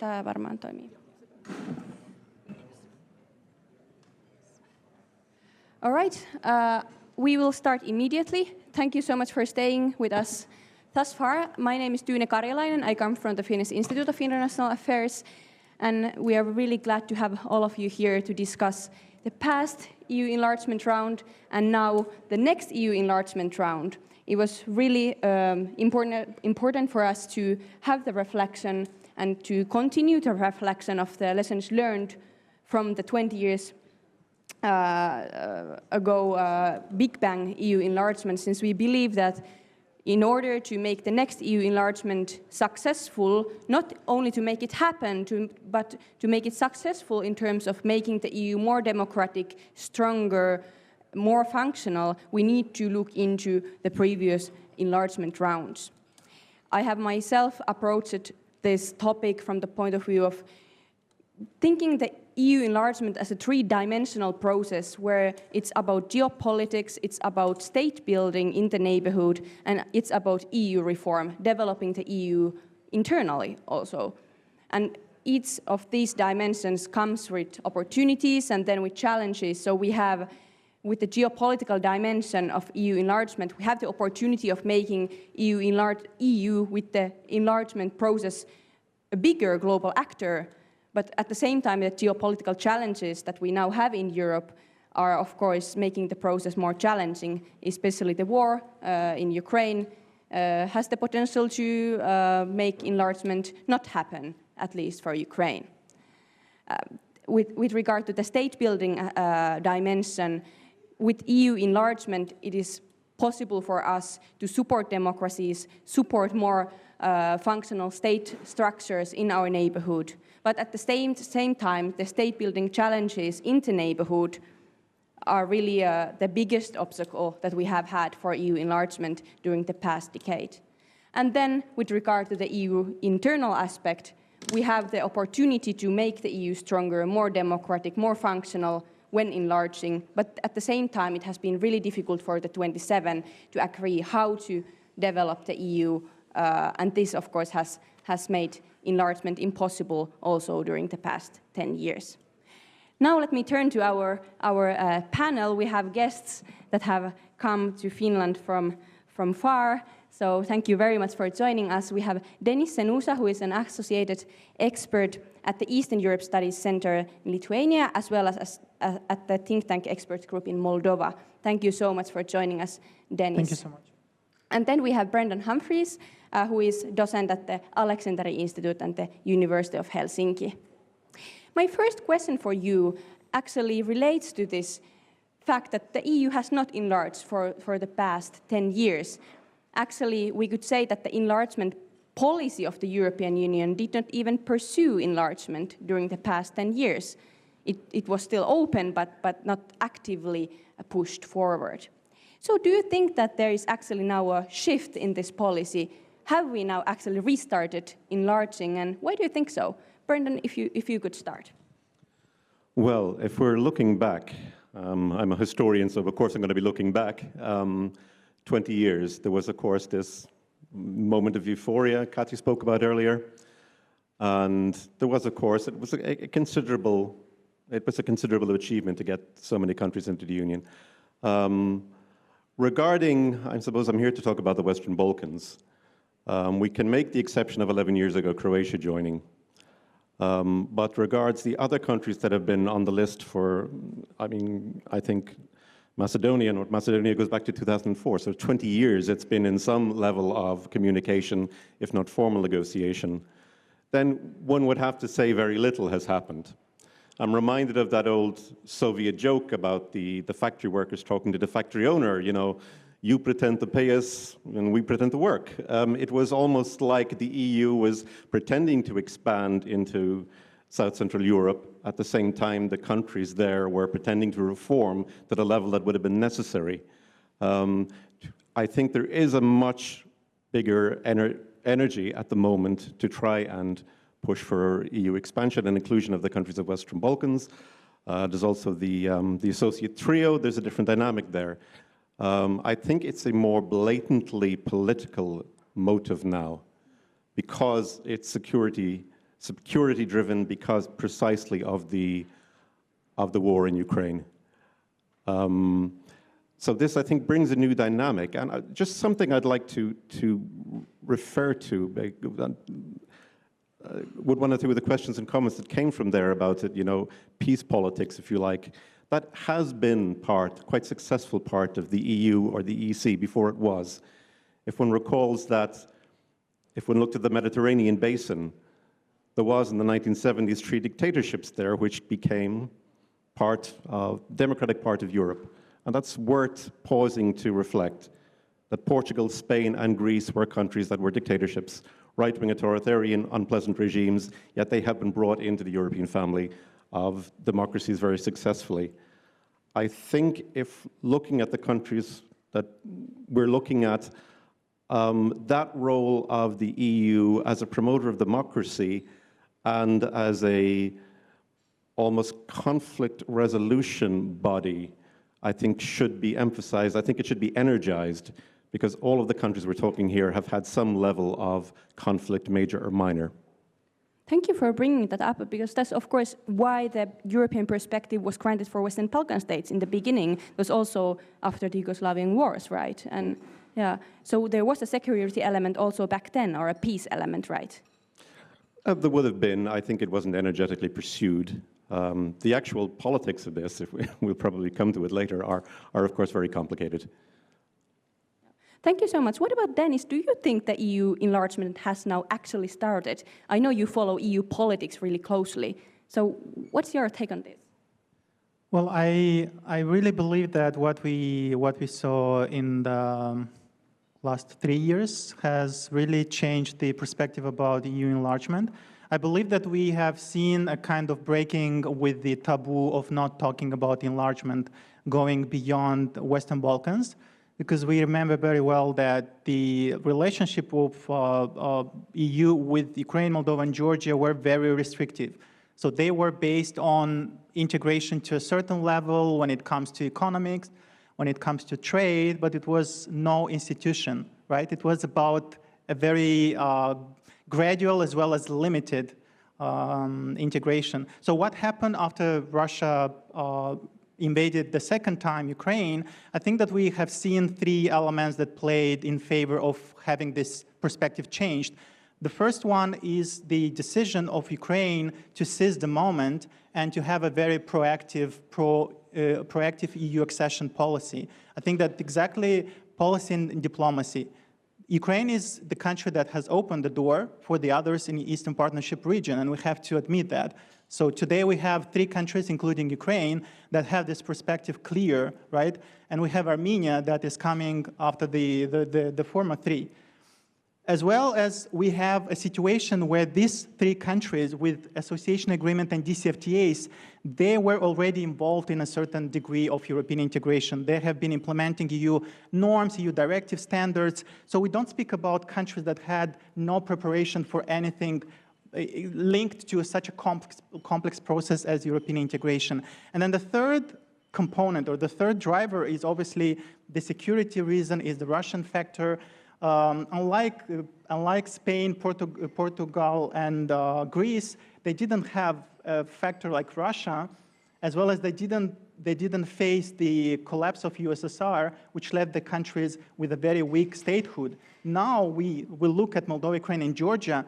Tää varmaan toimii. All right, we will start immediately. Thank you so much for staying with us thus far. My name is Tyyne Karjalainen. I come from the Finnish Institute of International Affairs, and we are really glad to have all of you here to discuss the past EU enlargement round and now the next EU enlargement round. It was really important for us to have the reflection and to continue the reflection of the lessons learned from the 20 years ago Big Bang EU enlargement, since we believe that in order to make the next EU enlargement successful, not only to make it happen, but to make it successful in terms of making the EU more democratic, stronger, more functional, we need to look into the previous enlargement rounds. I have myself approached this topic from the point of view of thinking the EU enlargement as a three-dimensional process where it's about geopolitics, it's about state building in the neighborhood, and it's about EU reform, developing the EU internally also. And each of these dimensions comes with opportunities and then with challenges. So we have, with the geopolitical dimension of EU enlargement, we have the opportunity of making EU with the enlargement process a bigger global actor. But at the same time, the geopolitical challenges that we now have in Europe are, of course, making the process more challenging, especially the war in Ukraine has the potential to make enlargement not happen, at least for Ukraine. With regard to the state-building dimension, with EU enlargement, it is possible for us to support democracies, support more functional state structures in our neighborhood. But at the same time, the state-building challenges in the neighborhood are really the biggest obstacle that we have had for EU enlargement during the past decade. And then, with regard to the EU internal aspect, we have the opportunity to make the EU stronger, more democratic, more functional when enlarging. But at the same time, it has been really difficult for the 27 to agree how to develop the EU. And this, of course, has made enlargement impossible also during the past 10 years. Now let me turn to our panel. We have guests that have come to Finland from far. So thank you very much for joining us. We have Denis Cenusa, who is an associated expert at the Eastern Europe Studies Center in Lithuania, as well as at the think tank expert group in Moldova. Thank you so much for joining us, Denis. Thank you so much. And then we have Brendan Humphreys, who is docent at the Aleksanteri Institute and the University of Helsinki. My first question for you actually relates to this fact that the EU has not enlarged for the past 10 years. Actually, we could say that the enlargement policy of the European Union did not even pursue enlargement during the past 10 years. It was still open, but not actively pushed forward. So do you think that there is actually now a shift in this policy? Have we now actually restarted enlarging, and why do you think so? Brendan, if you could start. Well, if we're looking back, I'm a historian, so of course I'm going to be looking back. 20 years, there was of course this moment of euphoria Kati spoke about earlier, and there was of course, it was a considerable achievement to get so many countries into the Union. Regarding, I suppose I'm here to talk about the Western Balkans. We can make the exception of 11 years ago, Croatia joining. But regards the other countries that have been on the list for, I think Macedonia goes back to 2004, so 20 years it's been in some level of communication, if not formal negotiation. Then one would have to say very little has happened. I'm reminded of that old Soviet joke about the factory workers talking to the factory owner, you know, you pretend to pay us and we pretend to work. It was almost like the EU was pretending to expand into South Central Europe. At the same time, the countries there were pretending to reform to the level that would have been necessary. I think there is a much bigger energy at the moment to try and push for EU expansion and inclusion of the countries of Western Balkans. There's also the associate trio. There's a different dynamic there. I think it's a more blatantly political motive now because it's security security-driven because precisely of the war in Ukraine. So this, I think, brings a new dynamic, and just something I'd like to refer to. With one or two of the questions and comments that came from there about it, peace politics, if you like, that has been quite successful part of the EU or the EC before it was. If one recalls that, if one looked at the Mediterranean basin, there was in the 1970s 3 dictatorships there, which became democratic part of Europe. And that's worth pausing to reflect, that Portugal, Spain, and Greece were countries that were dictatorships, right-wing authoritarian, unpleasant regimes, yet they have been brought into the European family of democracies very successfully. I think if looking at the countries that we're looking at, that role of the EU as a promoter of democracy and as a almost conflict resolution body, I think should be emphasized. I think it should be energized, because all of the countries we're talking here have had some level of conflict, major or minor. Thank you for bringing that up, because that's, of course, why the European perspective was granted for Western Balkan states in the beginning. It was also after the Yugoslavian wars, right? And yeah, so there was a security element also back then, or a peace element, right? There would have been. I think it wasn't energetically pursued. The actual politics of this, we'll probably come to it later, are of course very complicated. Thank you so much. What about Denis? Do you think the EU enlargement has now actually started? I know you follow EU politics really closely. So what's your take on this? Well, I really believe that what we saw in the last 3 years has really changed the perspective about EU enlargement. I believe that we have seen a kind of breaking with the taboo of not talking about enlargement going beyond Western Balkans, because we remember very well that the relationship of EU with Ukraine, Moldova, and Georgia were very restrictive. So they were based on integration to a certain level when it comes to economics, when it comes to trade, but it was no institution, right? It was about a very gradual as well as limited integration. So what happened after Russia invaded the second time Ukraine? I think that we have seen 3 elements that played in favor of having this perspective changed. The first one is the decision of Ukraine to seize the moment and to have a very proactive EU accession policy. I think that exactly policy and diplomacy. Ukraine is the country that has opened the door for the others in the Eastern Partnership region, and we have to admit that. So today we have 3 countries, including Ukraine, that have this perspective clear, right? And we have Armenia that is coming after the former 3. As well as we have a situation where these 3 countries with association agreement and DCFTAs, they were already involved in a certain degree of European integration. They have been implementing EU norms, EU directive standards. So we don't speak about countries that had no preparation for anything linked to such a complex process as European integration. And then the third component, or the third driver, is obviously the security reason, is the Russian factor. Unlike Spain, Portugal, and Greece, they didn't have a factor like Russia, as well as they didn't face the collapse of USSR, which left the countries with a very weak statehood. Now we will look at Moldova, Ukraine, and Georgia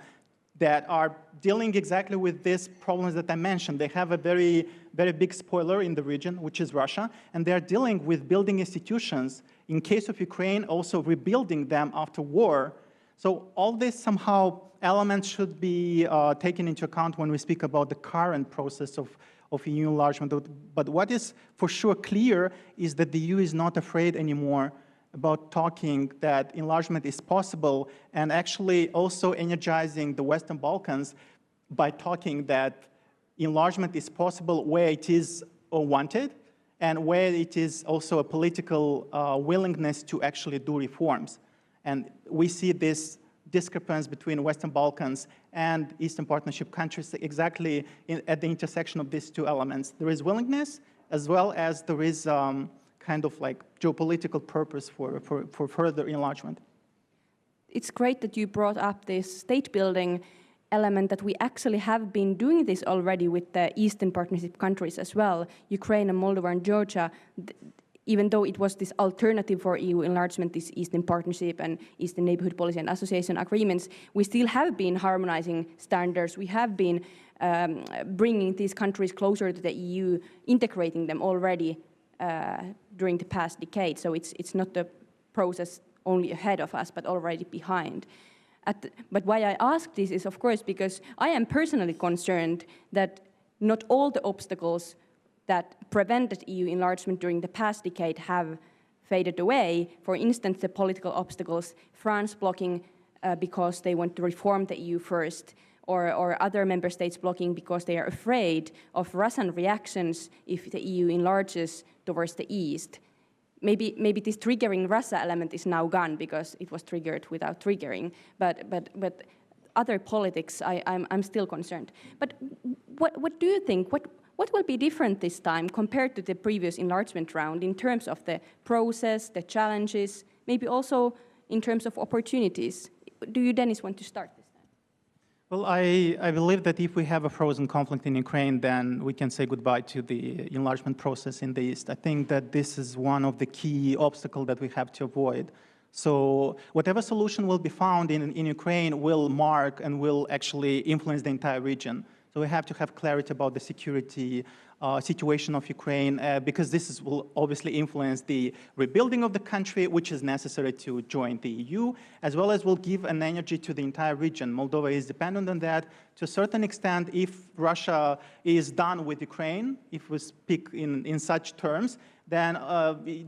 that are dealing exactly with these problems that I mentioned. They have a very, very big spoiler in the region, which is Russia, and they're dealing with building institutions. In case of Ukraine, also rebuilding them after war. So all these somehow elements should be taken into account when we speak about the current process of EU enlargement. But what is for sure clear is that the EU is not afraid anymore about talking that enlargement is possible, and actually also energizing the Western Balkans by talking that enlargement is possible where it is wanted, and where it is also a political willingness to actually do reforms. And we see this discrepancy between Western Balkans and Eastern Partnership countries exactly at the intersection of these 2 elements. There is willingness, as well as there is kind of like geopolitical purpose for further enlargement. It's great that you brought up this state building. element that we actually have been doing this already with the Eastern Partnership countries as well, Ukraine and Moldova and Georgia. Even though it was this alternative for EU enlargement, this Eastern Partnership and Eastern Neighborhood Policy and Association Agreements, we still have been harmonizing standards. We have been bringing these countries closer to the EU, integrating them already during the past decade. So it's not the process only ahead of us, but already behind. But why I ask this is, of course, because I am personally concerned that not all the obstacles that prevented EU enlargement during the past decade have faded away. For instance, the political obstacles, France blocking because they want to reform the EU first, or other member states blocking because they are afraid of Russian reactions if the EU enlarges towards the east. Maybe this triggering Russia element is now gone because it was triggered without triggering, but other politics, I'm still concerned. But what do you think? What will be different this time compared to the previous enlargement round in terms of the process, the challenges, maybe also in terms of opportunities? Do you, Denis, want to start this time? Well, I believe that if we have a frozen conflict in Ukraine, then we can say goodbye to the enlargement process in the East. I think that this is one of the key obstacles that we have to avoid. So whatever solution will be found in Ukraine will mark and will actually influence the entire region. So we have to have clarity about the security situation of Ukraine, because this will obviously influence the rebuilding of the country, which is necessary to join the EU, as well as will give an energy to the entire region. Moldova is dependent on that. To a certain extent, if Russia is done with Ukraine, if we speak in such terms, then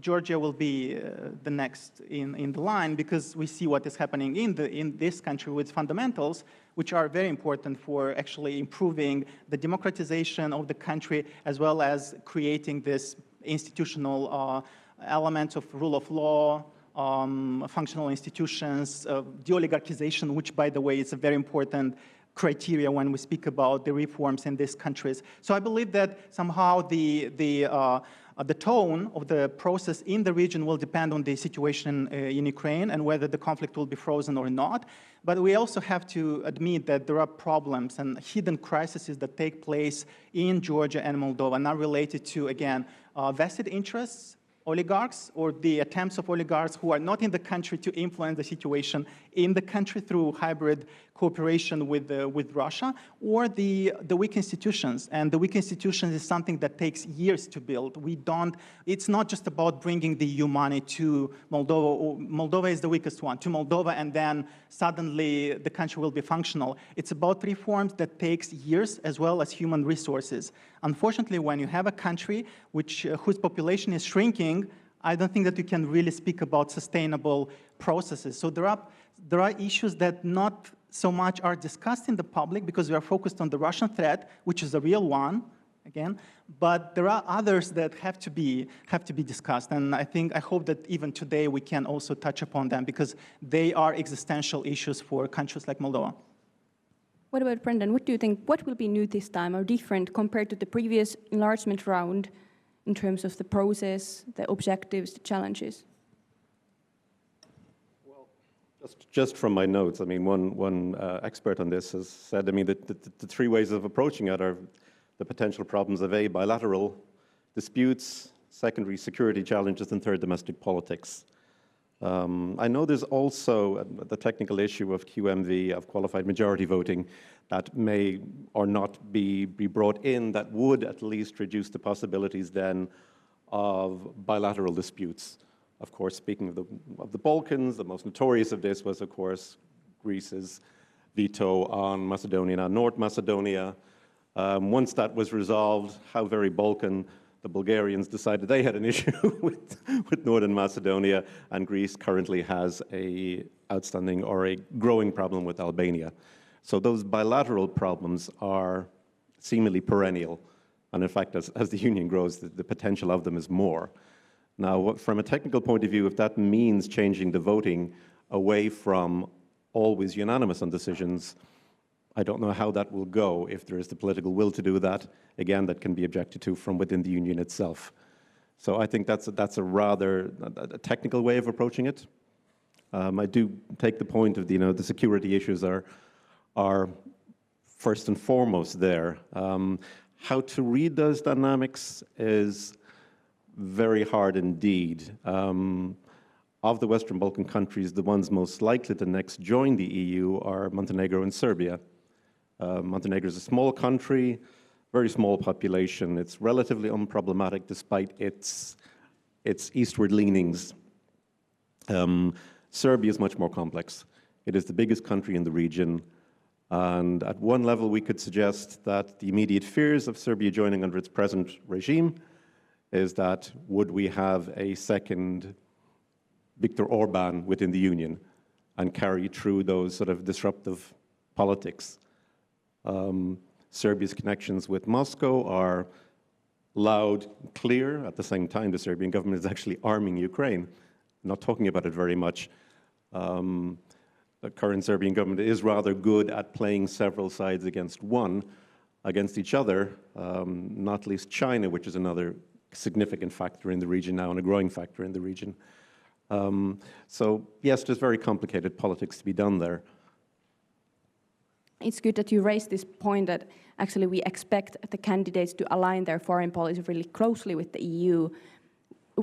Georgia will be the next in the line, because we see what is happening in this country with fundamentals, which are very important for actually improving the democratization of the country, as well as creating this institutional elements of rule of law, functional institutions, de-oligarchization, which, by the way, is a very important criteria when we speak about the reforms in these countries. So I believe that somehow the tone of the process in the region will depend on the situation in Ukraine and whether the conflict will be frozen or not. But we also have to admit that there are problems and hidden crises that take place in Georgia and Moldova, not related to, again, vested interests, oligarchs, or the attempts of oligarchs who are not in the country to influence the situation in the country through hybrid cooperation with Russia, or the weak institutions. And the weak institutions is something that takes years to build. It's not just about bringing the EU money to Moldova. Moldova is the weakest one, to Moldova, and then suddenly the country will be functional. It's about reforms that takes years, as well as human resources. Unfortunately, when you have a country whose population is shrinking, I don't think that you can really speak about sustainable processes. So there are issues that not so much are discussed in the public because we are focused on the Russian threat, which is a real one, again, but there are others that have to be discussed. And I hope that even today we can also touch upon them because they are existential issues for countries like Moldova. What about Brendan? What do you think? What will be new this time or different compared to the previous enlargement round in terms of the process, the objectives, the challenges? Well, just from my notes, I mean, one expert on this has said, I mean, that the three ways of approaching it are the potential problems of bilateral disputes, secondary security challenges, and third, domestic politics. I know there's also the technical issue of QMV, of qualified majority voting, that may or not be brought in, that would at least reduce the possibilities then of bilateral disputes. Of course, speaking of the Balkans, the most notorious of this was, of course, Greece's veto on Macedonia and North Macedonia. Once that was resolved, how very Balkan, the Bulgarians decided they had an issue with Northern Macedonia, and Greece currently has a outstanding or a growing problem with Albania. So those bilateral problems are seemingly perennial, and in fact, as the union grows, the potential of them is more. Now, from a technical point of view, if that means changing the voting away from always unanimous on decisions, I don't know how that will go if there is the political will to do that. Again, that can be objected to from within the union itself. So I think that's a rather technical way of approaching it. I do take the point of the security issues are first and foremost there. How to read those dynamics is very hard indeed. Of the Western Balkan countries, the ones most likely to next join the EU are Montenegro and Serbia. Montenegro is a small country, very small population. It's relatively unproblematic despite its eastward leanings. Serbia is much more complex. It is the biggest country in the region. And at one level, we could suggest that the immediate fears of Serbia joining under its present regime is that would we have a second Viktor Orban within the Union and carry through those sort of disruptive politics. Serbia's connections with Moscow are loud, clear. At the same time, the Serbian government is actually arming Ukraine, not talking about it very much. The current Serbian government is rather good at playing several sides against each other, not least China, which is another significant factor in the region now and a growing factor in the region. So yes, there's very complicated politics to be done there. It's good that you raised this point that actually we expect the candidates to align their foreign policy really closely with the EU,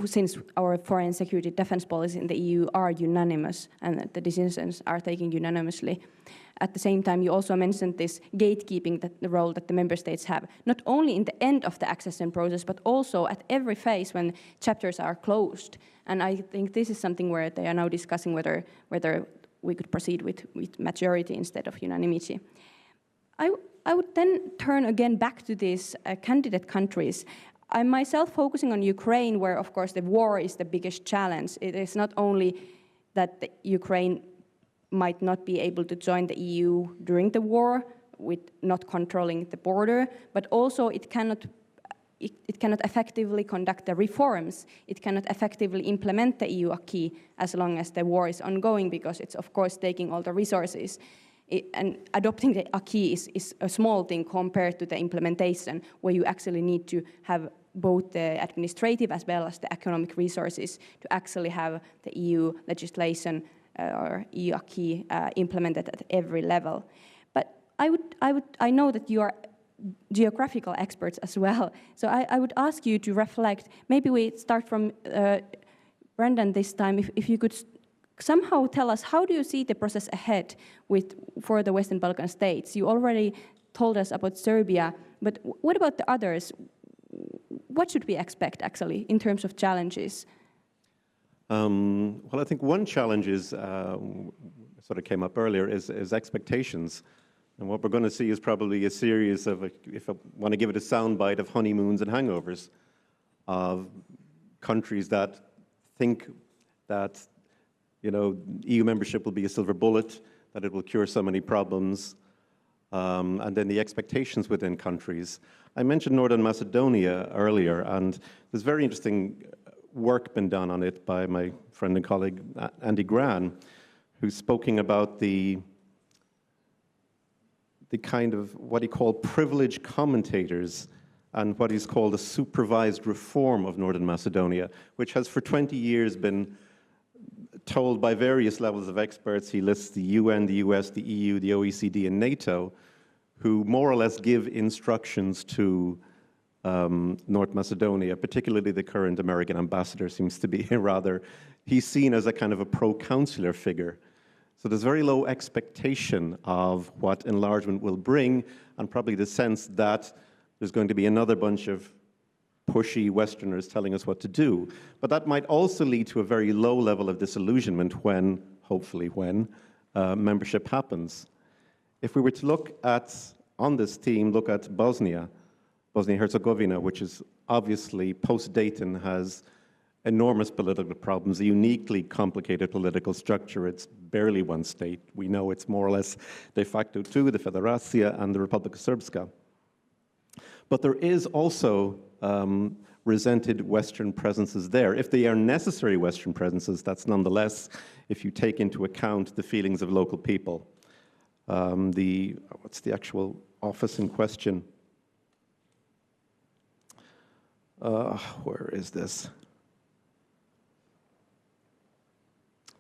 since our foreign security defense policy in the EU are unanimous and the decisions are taken unanimously. At the same time, you also mentioned this gatekeeping, the role that the member states have, not only in the end of the accession process, but also at every phase when chapters are closed. And I think this is something where they are now discussing whether we could proceed with majority instead of unanimity. I would then turn again back to these candidate countries. I'm myself focusing on Ukraine, where of course the war is the biggest challenge. It is not only that the Ukraine might not be able to join the EU during the war with not controlling the border, but also it cannot effectively conduct the reforms. It cannot effectively implement the EU acquis as long as the war is ongoing, because it's of course taking all the resources. And adopting the acquis is a small thing compared to the implementation, where you actually need to have both the administrative as well as the economic resources to actually have the EU legislation or EU acquis implemented at every level. But I know that you are geographical experts as well, so I would ask you to reflect. Maybe we start from Brendan this time. If you could somehow tell us, how do you see the process ahead for the Western Balkan states? You already told us about Serbia, but what about the others? What should we expect, actually, in terms of challenges? Well, I think one challenge is, sort of came up earlier, is expectations. And what we're going to see is probably a series of, if I want to give it a soundbite, of honeymoons and hangovers, of countries that think that EU membership will be a silver bullet, that it will cure so many problems, and then the expectations within countries. I mentioned Northern Macedonia earlier, and there's very interesting work been done on it by my friend and colleague Andy Gran, who's spoken about the kind of what he called privileged commentators and what he's called a supervised reform of Northern Macedonia, which has for 20 years been told by various levels of experts. He lists the UN, the US, the EU, the OECD, and NATO, who more or less give instructions to North Macedonia, particularly the current American ambassador seems to be he's seen as a kind of a pro-consular figure. So there's very low expectation of what enlargement will bring, and probably the sense that there's going to be another bunch of pushy Westerners telling us what to do. But that might also lead to a very low level of disillusionment hopefully when membership happens. If we were to look at, on this theme, look at Bosnia-Herzegovina, which is obviously post-Dayton has enormous political problems, a uniquely complicated political structure. It's barely one state. We know it's more or less de facto two, the Federacija and the Republika Srpska. But there is also resented Western presences there. If they are necessary Western presences, that's nonetheless, if you take into account the feelings of local people. What's the actual office in question? Where is this?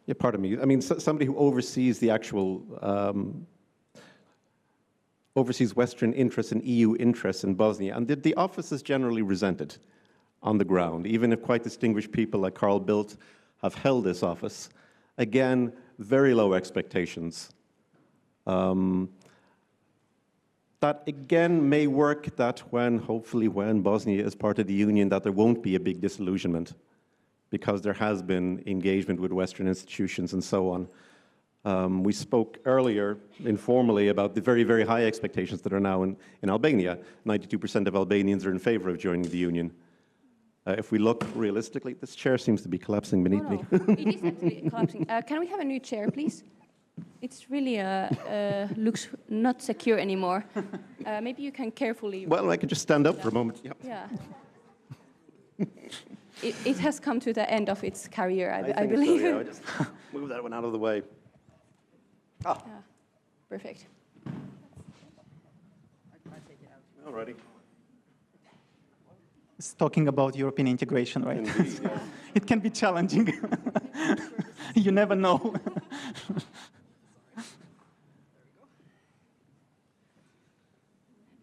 Yeah, pardon me. I mean, somebody who oversees the actual oversees Western interests and EU interests in Bosnia. And the office is generally resented on the ground, even if quite distinguished people like Carl Bildt have held this office. Again, very low expectations. That again may work that hopefully when Bosnia is part of the Union, that there won't be a big disillusionment because there has been engagement with Western institutions and so on. We spoke earlier informally about the very, very high expectations that are now in Albania. 92% of Albanians are in favor of joining the Union. If we look realistically, this chair seems to be collapsing beneath me. It is actually collapsing. Can we have a new chair, please? It's really looks not secure anymore. Maybe you can carefully... Well, I could just stand up for a moment. Yeah. It has come to the end of its career, I So, believe. yeah, I just move that one out of the way. Ah. Yeah. Perfect. All righty. It's talking about European integration, right? Indeed, yes. It can be challenging. You never know.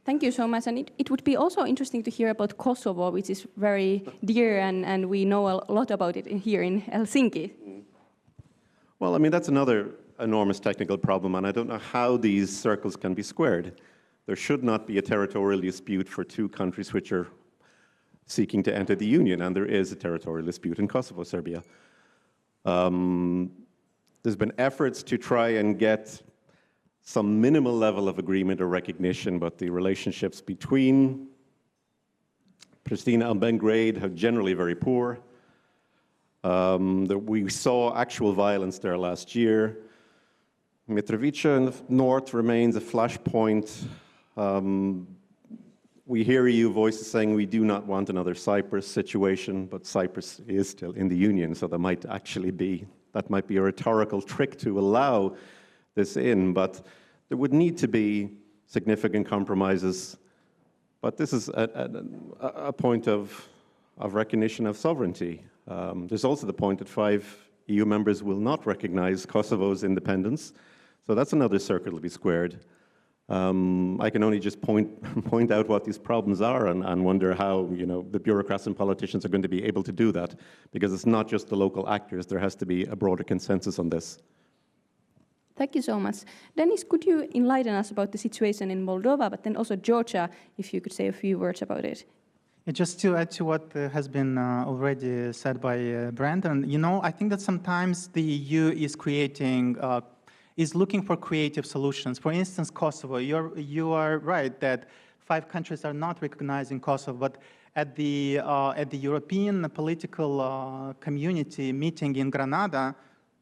Thank you so much. And it would be also interesting to hear about Kosovo, which is very dear, and we know a lot about it here in Helsinki. Well, I mean, that's another enormous technical problem, and I don't know how these circles can be squared. There should not be a territorial dispute for two countries which are seeking to enter the Union, and there is a territorial dispute in Kosovo, Serbia. There's been efforts to try and get some minimal level of agreement or recognition, but the relationships between Pristina and Belgrade are generally very poor. We saw actual violence there last year. Mitrovica in the north remains a flashpoint. We hear EU voices saying we do not want another Cyprus situation, but Cyprus is still in the Union, so that might be a rhetorical trick to allow this in, but there would need to be significant compromises. But this is a point of recognition of sovereignty. There's also the point that 5 EU members will not recognize Kosovo's independence, so that's another circle to be squared. I can only just point out what these problems are and wonder how the bureaucrats and politicians are going to be able to do that, because it's not just the local actors. There has to be a broader consensus on this. Thank you so much. Denis, could you enlighten us about the situation in Moldova, but then also Georgia, if you could say a few words about it? Just to add to what has been already said by Brandon, I think that sometimes the EU is looking for creative solutions. For instance, Kosovo, you are right that 5 countries are not recognizing Kosovo, but at the European political community meeting in Granada,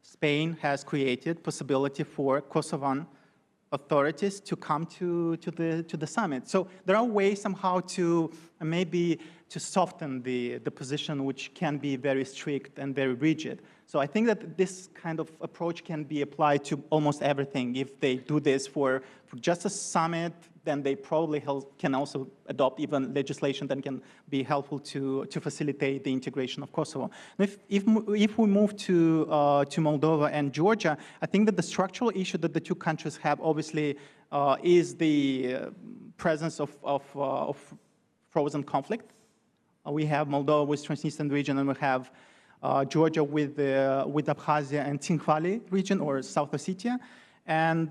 Spain has created possibility for Kosovan authorities to come to the summit. So there are ways somehow to maybe to soften the position, which can be very strict and very rigid. So I think that this kind of approach can be applied to almost everything. If they do this for just a summit, then they probably can also adopt even legislation that can be helpful to facilitate the integration of Kosovo. If we move to Moldova and Georgia, I think that the structural issue that the two countries have obviously is the presence of frozen conflict. We have Moldova with Transnistrian region, and we have Georgia with Abkhazia and Tsinkhvali region, or South Ossetia. And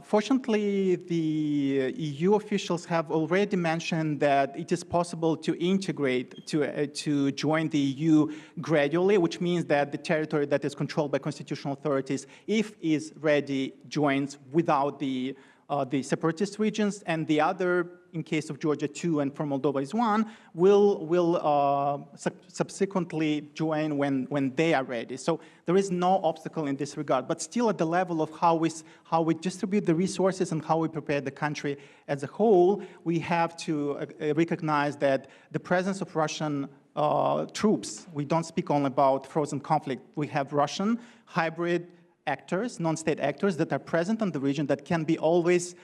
fortunately, the EU officials have already mentioned that it is possible to integrate, to join the EU gradually, which means that the territory that is controlled by constitutional authorities, if is ready, joins without the separatist regions, and the other, in case of Georgia 2 and for Moldova is 1, will subsequently join when they are ready. So there is no obstacle in this regard, but still at the level of how we distribute the resources and how we prepare the country as a whole, we have to recognize that the presence of Russian troops, we don't speak only about frozen conflict, we have Russian hybrid actors, non-state actors that are present in the region that can be always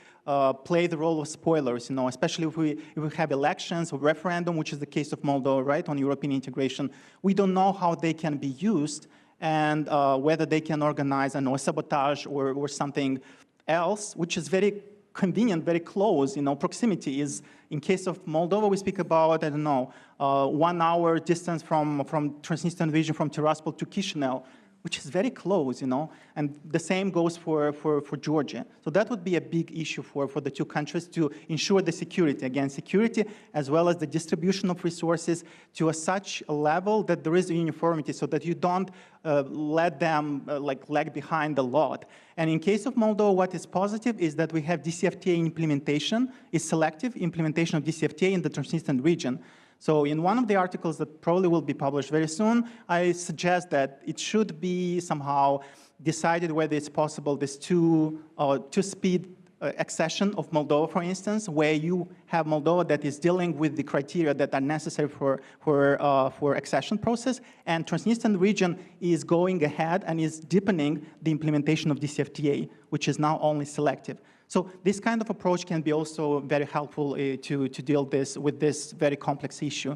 play the role of spoilers, especially if we have elections or referendum, which is the case of Moldova, right, on European integration. We don't know how they can be used and whether they can organize a sabotage or something else, which is very convenient, very close, proximity is, in case of Moldova, we speak about, I don't know, 1 hour distance from Transnistrian region, from Tiraspol to Chisinau, which is very close, and the same goes for Georgia. So that would be a big issue for the two countries to ensure the security, again, security as well as the distribution of resources to such a level that there is uniformity so that you don't let them lag behind a lot. And in case of Moldova, what is positive is that we have DCFTA implementation, is selective implementation of DCFTA in the Transnistrian region. So in one of the articles that probably will be published very soon, I suggest that it should be somehow decided whether it's possible this two-speed accession of Moldova, for instance, where you have Moldova that is dealing with the criteria that are necessary for accession process, and Transnistrian region is going ahead and is deepening the implementation of DCFTA, which is now only selective. So this kind of approach can be also very helpful to deal with this very complex issue.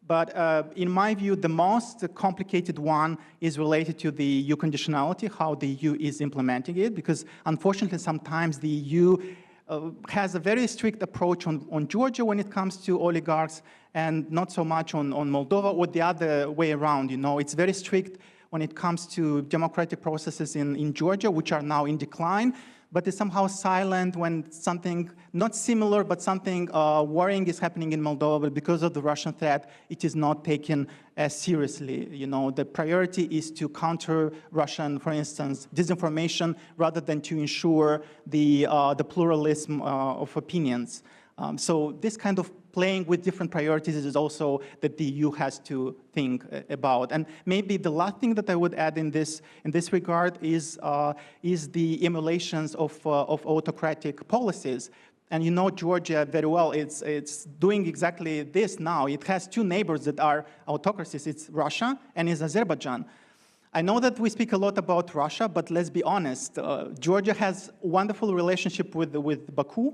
But in my view, the most complicated one is related to the EU conditionality, how the EU is implementing it, because unfortunately sometimes the EU has a very strict approach on Georgia when it comes to oligarchs and not so much on Moldova, or the other way around. It's very strict when it comes to democratic processes in Georgia, which are now in decline, but is somehow silent when something not similar, but something worrying is happening in Moldova. But because of the Russian threat, it is not taken as seriously. The priority is to counter Russian, for instance, disinformation, rather than to ensure the pluralism of opinions. So this kind of playing with different priorities is also that the EU has to think about. And maybe the last thing that I would add in this regard is the emulations of autocratic policies. And Georgia very well, it's doing exactly this now. It has two neighbors that are autocracies. It's Russia and it's Azerbaijan. I know that we speak a lot about Russia, but let's be honest. Georgia has a wonderful relationship with Baku.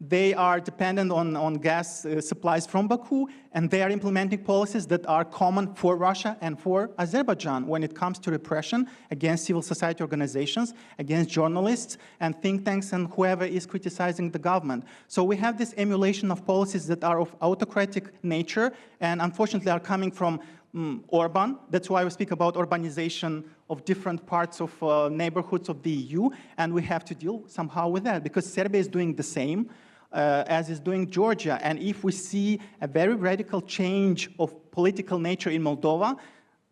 They are dependent on gas supplies from Baku, and they are implementing policies that are common for Russia and for Azerbaijan when it comes to repression against civil society organizations, against journalists and think tanks and whoever is criticizing the government. So we have this emulation of policies that are of autocratic nature and unfortunately are coming from Orban. That's why we speak about urbanization of different parts of neighborhoods of the EU, and we have to deal somehow with that because Serbia is doing the same as is doing Georgia. And if we see a very radical change of political nature in Moldova,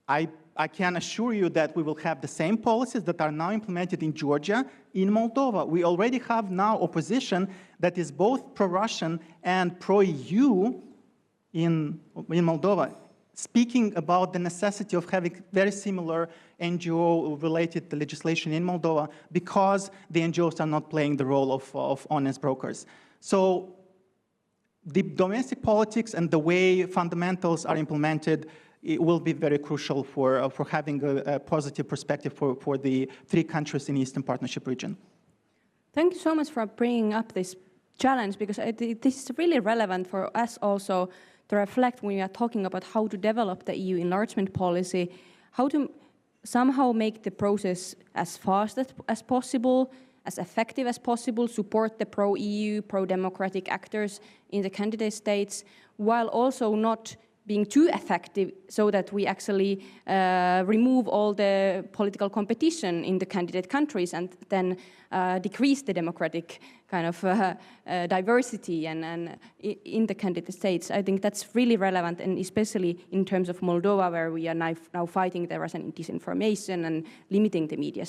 I can assure you that we will have the same policies that are now implemented in Georgia in Moldova. We already have now opposition that is both pro-Russian and pro-EU in Moldova, speaking about the necessity of having very similar NGO-related legislation in Moldova because the NGOs are not playing the role of honest brokers. So the domestic politics and the way fundamentals are implemented, it will be very crucial for having a positive perspective for the three countries in the Eastern Partnership region. Thank you so much for bringing up this challenge, because this is really relevant for us also to reflect when we are talking about how to develop the EU enlargement policy, how to somehow make the process as fast as possible, as effective as possible, support the pro-EU, pro-democratic actors in the candidate states, while also not being too effective so that we actually remove all the political competition in the candidate countries and then decrease the democratic kind of diversity and in the candidate states. I think that's really relevant, and especially in terms of Moldova, where we are now fighting the Russian disinformation and limiting the media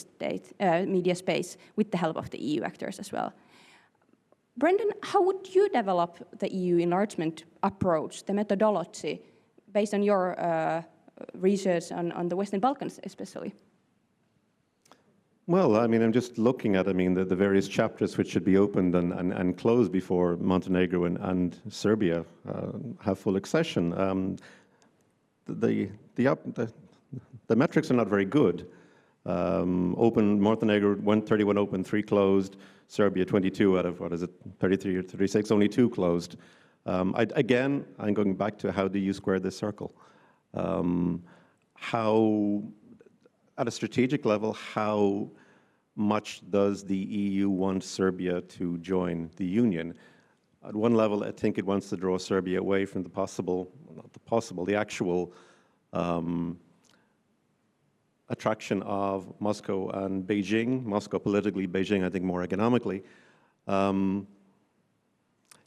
space with the help of the EU actors as well. Brendan, how would you develop the EU enlargement approach, the methodology, based on your research on the Western Balkans especially? Well, I mean, I'm just looking at, the various chapters which should be opened and closed before Montenegro and Serbia have full accession. The metrics are not very good. Open Montenegro 131 open, 3 closed. Serbia 22 out of, 33 or 36, only 2 closed. Again, I'm going back to how do you square this circle? How, at a strategic level, how much does the EU want Serbia to join the Union. At one level, I think it wants to draw Serbia away from the actual attraction of Moscow and Beijing, Moscow politically, Beijing I think more economically,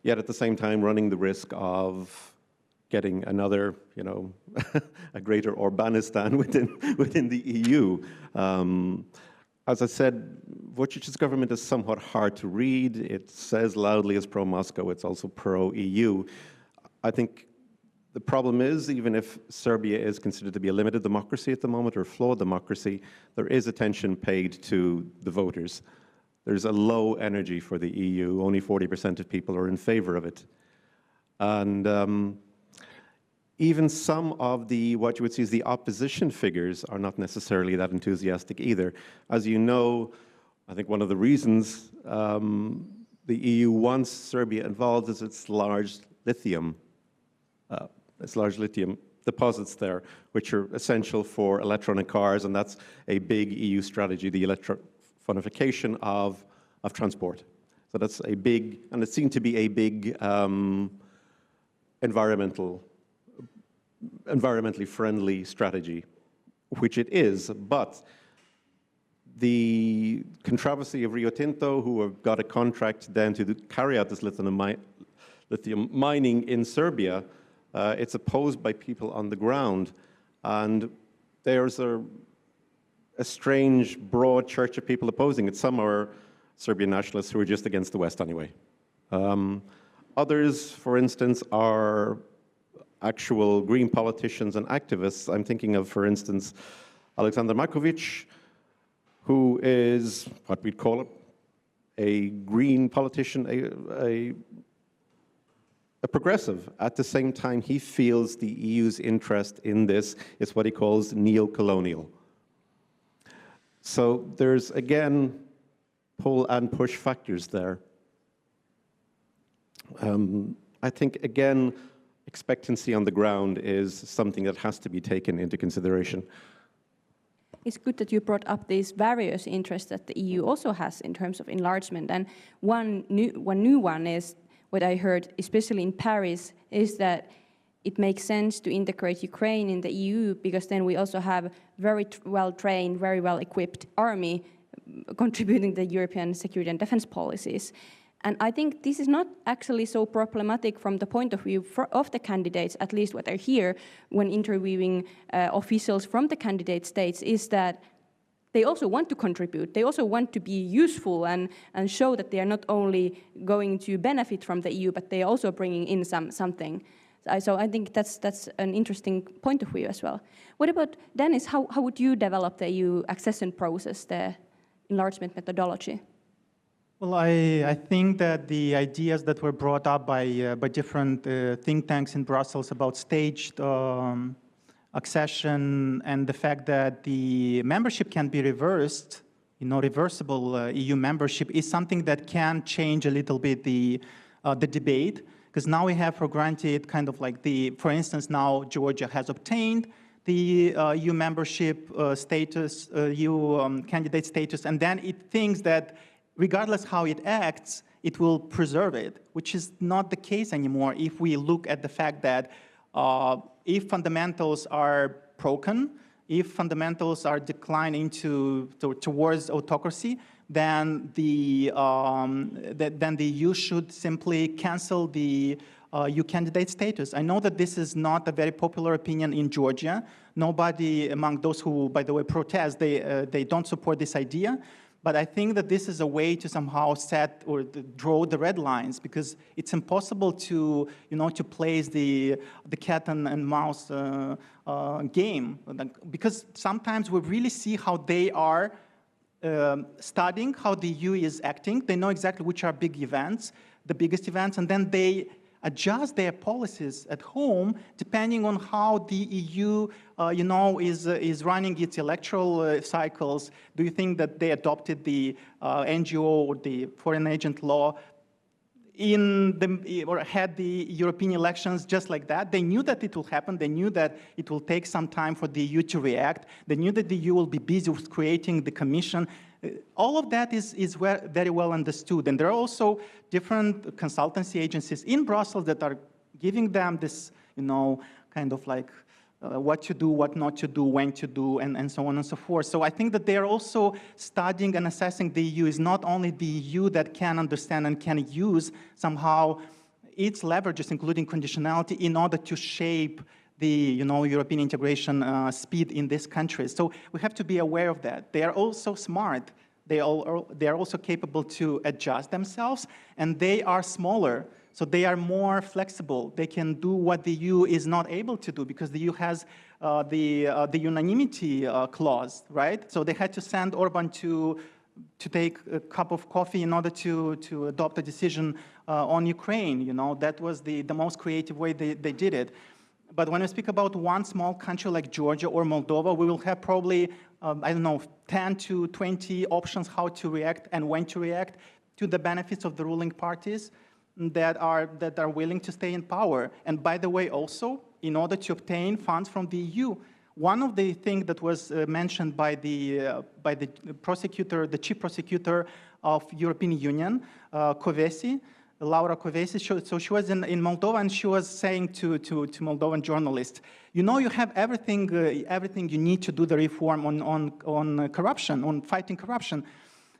yet at the same time running the risk of getting another, a greater Orbanistan within the EU. As I said, Vucic's government is somewhat hard to read. It says loudly it's pro-Moscow, it's also pro-EU. I think the problem is, even if Serbia is considered to be a limited democracy at the moment, or a flawed democracy, there is attention paid to the voters. There's a low energy for the EU. Only 40% of people are in favor of it. And even some of what you would see as the opposition figures are not necessarily that enthusiastic either. As you know, I think one of the reasons the EU wants Serbia involved is its large lithium deposits there, which are essential for electronic cars, and that's a big EU strategy, the electronification of transport. So that's a big, and it seemed to be a big environmentally friendly strategy, which it is, but the controversy of Rio Tinto, who have got a contract then to carry out this lithium mining in Serbia, it's opposed by people on the ground, and there's a strange, broad church of people opposing it. Some are Serbian nationalists who are just against the West anyway. Others, for instance, are actual green politicians and activists. I'm thinking of, for instance, Aleksandar Markovic, who is what we'd call a green politician, a progressive. At the same time, he feels the EU's interest in this is what he calls neo-colonial. So there's, again, pull and push factors there. I think, again, expectancy on the ground is something that has to be taken into consideration. It's good that you brought up these various interests that the EU also has in terms of enlargement. And one new one is what I heard, especially in Paris, is that it makes sense to integrate Ukraine in the EU because then we also have very well-trained, very well-equipped army contributing to the European security and defense policies. And I think this is not actually so problematic from the point of view of the candidates, at least what I hear when interviewing officials from the candidate states, is that they also want to contribute. They also want to be useful and show that they are not only going to benefit from the EU, but they are also bringing in something. So I think that's an interesting point of view as well. What about, Denis, how would you develop the EU accession process, the enlargement methodology? Well, I think that the ideas that were brought up by different think tanks in Brussels about staged accession and the fact that the membership can be reversed, reversible EU membership is something that can change a little bit the debate, because now we have for granted kind of like for instance, now Georgia has obtained the EU membership status, EU candidate status, and then it thinks that regardless how it acts, it will preserve it, which is not the case anymore if we look at the fact that if fundamentals are broken, if fundamentals are declining towards autocracy, then the EU should simply cancel the EU candidate status. I know that this is not a very popular opinion in Georgia. Nobody among those who, by the way, protest, they don't support this idea. But I think that this is a way to somehow set or draw the red lines, because it's impossible to, to place the cat and mouse game, because sometimes we really see how they are studying how the EU is acting. They know exactly which are big events, the biggest events, and then they adjust their policies at home depending on how the EU, is running its electoral cycles. Do you think that they adopted the NGO or the foreign agent law? had the European elections just like that. They knew that it will happen. They knew that it will take some time for the EU to react. They knew that the EU will be busy with creating the Commission. All of that is very well understood. And there are also different consultancy agencies in Brussels that are giving them this, kind of like what to do, what not to do, when to do, and so on and so forth. So I think that they are also studying and assessing the EU. Is not only the EU that can understand and can use somehow its leverages, including conditionality, in order to shape the European integration speed in these countries. So we have to be aware of that. They are also smart. They are also capable to adjust themselves, and they are smaller. So they are more flexible. They can do what the EU is not able to do because the EU has the unanimity clause, right? So they had to send Orban to take a cup of coffee in order to adopt a decision on Ukraine. That was the most creative way they did it. But when we speak about one small country like Georgia or Moldova, we will have probably, 10 to 20 options how to react and when to react to the benefits of the ruling parties that are willing to stay in power. And by the way, also, in order to obtain funds from the EU, one of the things that was mentioned by the prosecutor, the chief prosecutor of European Union, Kövesi, Laura Kövesi, so she was in Moldova, and she was saying to Moldovan journalists, you have everything you need to do the reform on corruption, on fighting corruption.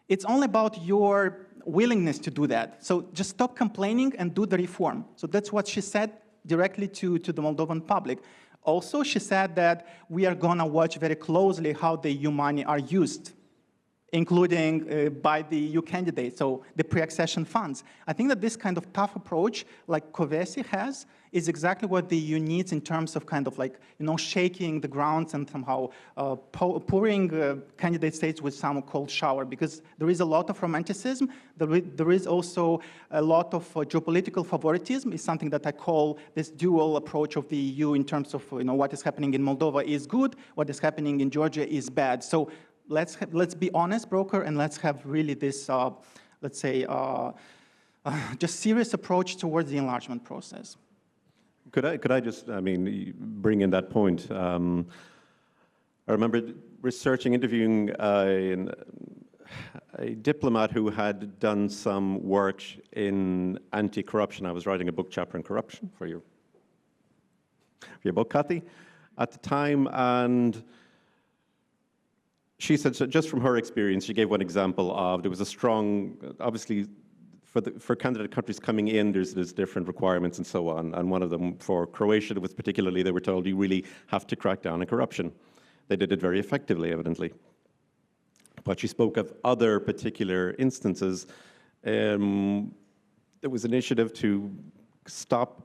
It's only about your willingness to do that. So just stop complaining and do the reform. So that's what she said directly to the Moldovan public. Also, she said that we are going to watch very closely how the EU money are used, including by the EU candidates, so the pre-accession funds. I think that this kind of tough approach, like Kövesi has, is exactly what the EU needs in terms of kind of like, shaking the grounds and somehow pouring candidate states with some cold shower, because there is a lot of romanticism. There is also a lot of geopolitical favoritism. Is something that I call this dual approach of the EU in terms of, what is happening in Moldova is good, what is happening in Georgia is bad. So let's be honest, broker, and let's have really this, let's say, just serious approach towards the enlargement process. Could I just, bring in that point? I remember researching, interviewing a diplomat who had done some work in anti-corruption. I was writing a book chapter on corruption for your book, Kathy, at the time, and she said, so just from her experience, she gave one example of, there was a strong, obviously, for candidate countries coming in, there's different requirements and so on. And one of them for Croatia was particularly, they were told, you really have to crack down on corruption. They did it very effectively, evidently. But she spoke of other particular instances. There was an initiative to stop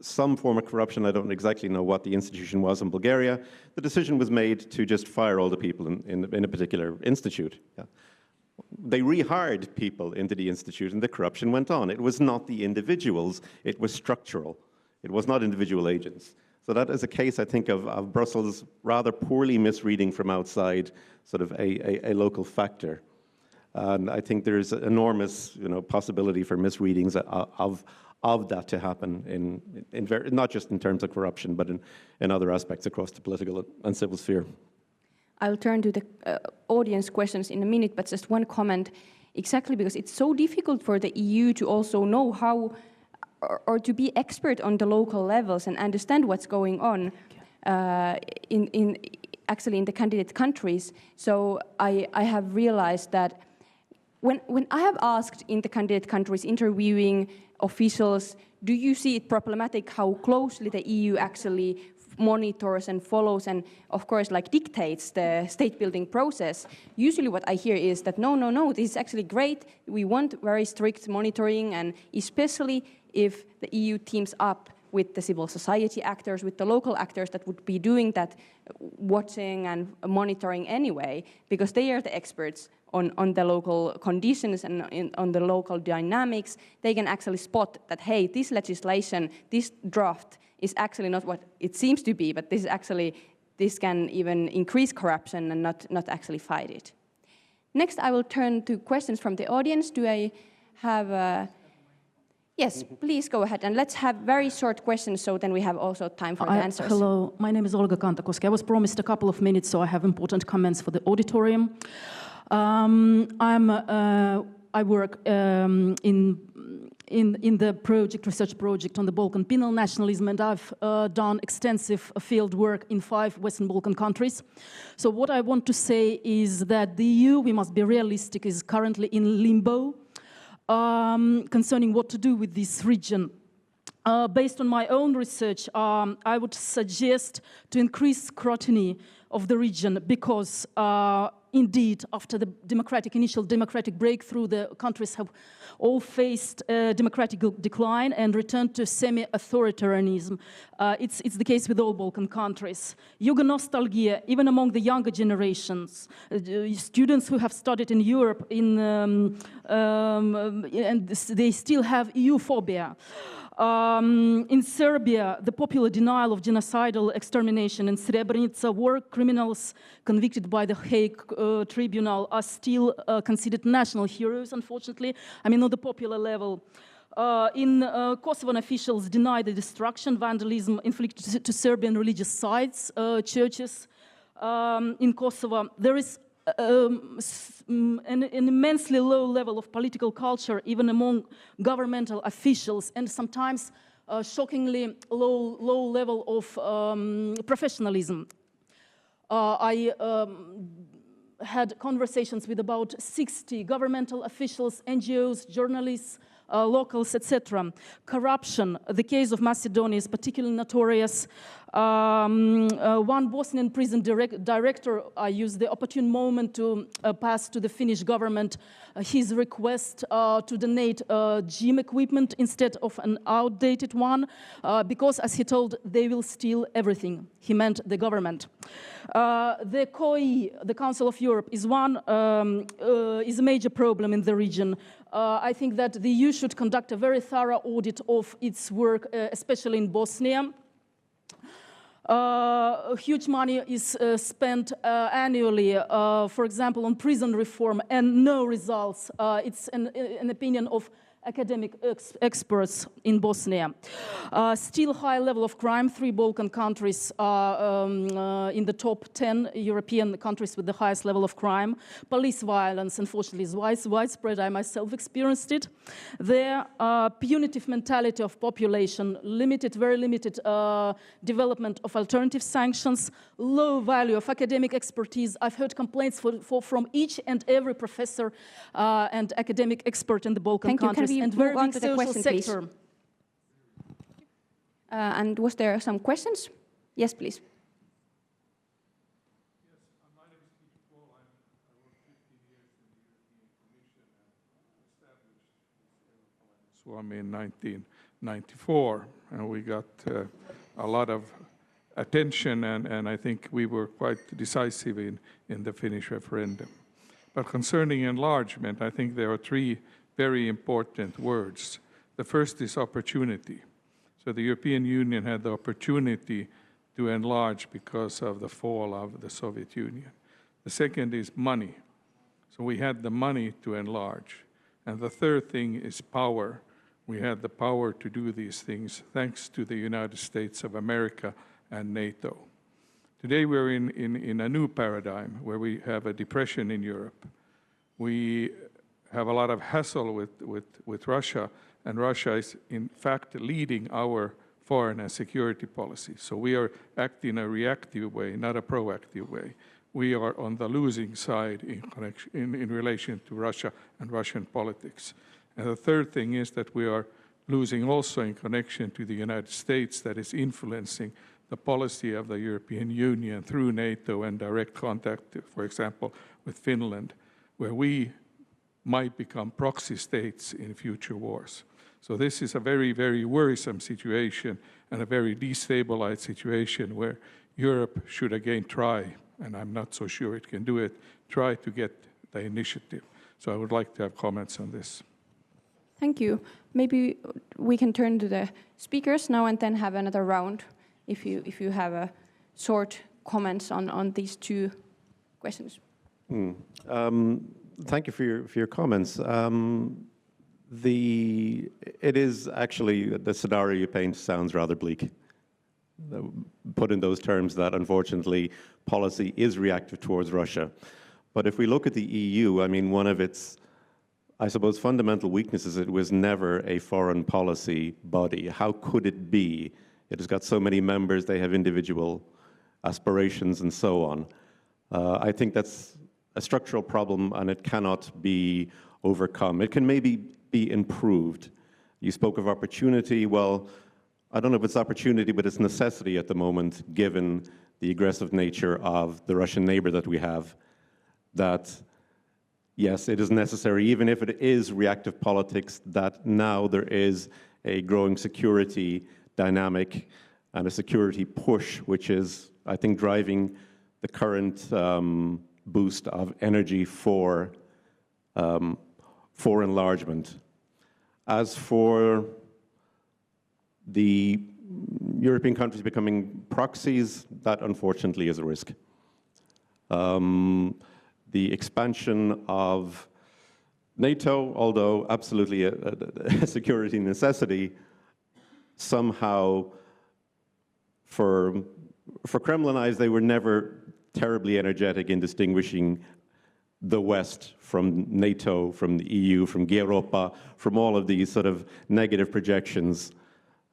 some form of corruption. I don't exactly know what the institution was in Bulgaria. The decision was made to just fire all the people in a particular institute. Yeah. They rehired people into the institute, and the corruption went on. It was not the individuals, it was structural. It was not individual agents. So that is a case, I think, of Brussels rather poorly misreading from outside sort of a local factor. And I think there's enormous possibility for misreadings of that to happen, not just in terms of corruption, but in other aspects across the political and civil sphere. I'll turn to the audience questions in a minute, but just one comment, exactly because it's so difficult for the EU to also know how, or to be expert on the local levels and understand what's going on actually in the candidate countries. So I have realized that when I have asked in the candidate countries, interviewing officials, do you see it problematic how closely the EU actually monitors and follows and, of course, like dictates the state-building process? Usually what I hear is that, no, this is actually great. We want very strict monitoring, and especially if the EU teams up with the civil society actors, with the local actors that would be doing that watching and monitoring anyway, because they are the experts on the local conditions and on the local dynamics. They can actually spot that, hey, this legislation, this draft is actually not what it seems to be, but this can even increase corruption and not actually fight it. Next, I will turn to questions from the audience. Do I have Yes, please go ahead, and let's have very short questions, so then we have also time for the answers. Hello, my name is Olga Kantakoski. I was promised a couple of minutes, so I have important comments for the auditorium. I work in the research project on the Balkan penal nationalism, and I've done extensive field work in 5 Western Balkan countries. So what I want to say is that the EU, we must be realistic, is currently in limbo concerning what to do with this region. Based on my own research, I would suggest to increase scrutiny of the region because indeed, after the initial democratic breakthrough, the countries have all faced democratic decline and returned to semi-authoritarianism. It's the case with all Balkan countries. Yugo nostalgia, even among the younger generations, students who have studied in Europe, and they still have EU phobia. In Serbia, the popular denial of genocidal extermination in Srebrenica, war criminals convicted by the Hague Tribunal are still considered national heroes, unfortunately. I mean, on the popular level. In Kosovan officials deny the destruction, vandalism inflicted to Serbian religious sites, churches. In Kosovo, there is an immensely low level of political culture, even among governmental officials, and sometimes shockingly low level of professionalism. I had conversations with about 60 governmental officials, NGOs, journalists, locals, etc. Corruption, the case of Macedonia is particularly notorious. One Bosnian prison director used the opportune moment to pass to the Finnish government his request to donate gym equipment instead of an outdated one, because, as he told, they will steal everything. He meant the government. The COI, the Council of Europe, is a major problem in the region. I think that the EU should conduct a very thorough audit of its work, especially in Bosnia. Huge money is spent annually, for example, on prison reform, and no results. It's an opinion of academic experts in Bosnia. Still high level of crime. 3 Balkan countries are in the top 10 European countries with the highest level of crime. Police violence, unfortunately, is widespread. I myself experienced it. Their punitive mentality of population, very limited development of alternative sanctions, low value of academic expertise. I've heard complaints from each and every professor and academic expert in the Balkan countries. And very big social sector. And was there some questions? Yes, please. Yes, my name is Peter Paul. I worked 15 years in the European Commission and established Suomi in 1994. And we got a lot of attention, and I think we were quite decisive in the Finnish referendum. But concerning enlargement, I think there are 3 very important words. The first is opportunity. So the European Union had the opportunity to enlarge because of the fall of the Soviet Union. The second is money. So we had the money to enlarge. And the third thing is power. We had the power to do these things thanks to the United States of America and NATO. Today we're in a new paradigm where we have a depression in Europe. We have a lot of hassle with Russia, and Russia is in fact leading our foreign and security policy. So we are acting in a reactive way, not a proactive way. We are on the losing side in relation to Russia and Russian politics. And the third thing is that we are losing also in connection to the United States, that is influencing the policy of the European Union through NATO and direct contact, for example, with Finland, where we might become proxy states in future wars. So this is a very, very worrisome situation and a very destabilized situation where Europe should again try, and I'm not so sure it can do it, try to get the initiative. So I would like to have comments on this. Thank you. Maybe we can turn to the speakers now and then have another round if you have a short comments on these 2 questions. Thank you for your comments. It is actually, the scenario you paint sounds rather bleak. Put in those terms that unfortunately policy is reactive towards Russia. But if we look at the EU, I mean, one of its, I suppose, fundamental weaknesses, it was never a foreign policy body. How could it be? It has got so many members, they have individual aspirations and so on. I think that's a structural problem and it cannot be overcome. It can maybe be improved. You spoke of opportunity. Well, I don't know if it's opportunity, but it's necessity at the moment, given the aggressive nature of the Russian neighbor that we have, that yes, it is necessary, even if it is reactive politics, that now there is a growing security dynamic and a security push, which is, I think, driving the current boost of energy for enlargement. As for the European countries becoming proxies, that unfortunately is a risk. The expansion of NATO, although absolutely a security necessity, somehow for Kremlin eyes, they were never terribly energetic in distinguishing the West from NATO, from the EU, from Europa, from all of these sort of negative projections.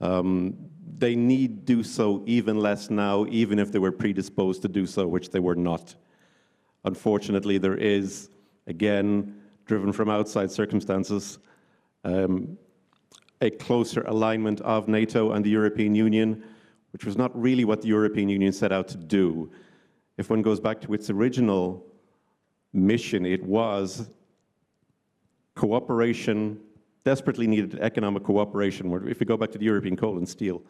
They need do so even less now, even if they were predisposed to do so, which they were not. Unfortunately, there is, again, driven from outside circumstances, a closer alignment of NATO and the European Union, which was not really what the European Union set out to do. If one goes back to its original mission, it was cooperation, desperately needed economic cooperation. If we go back to the European coal and steel,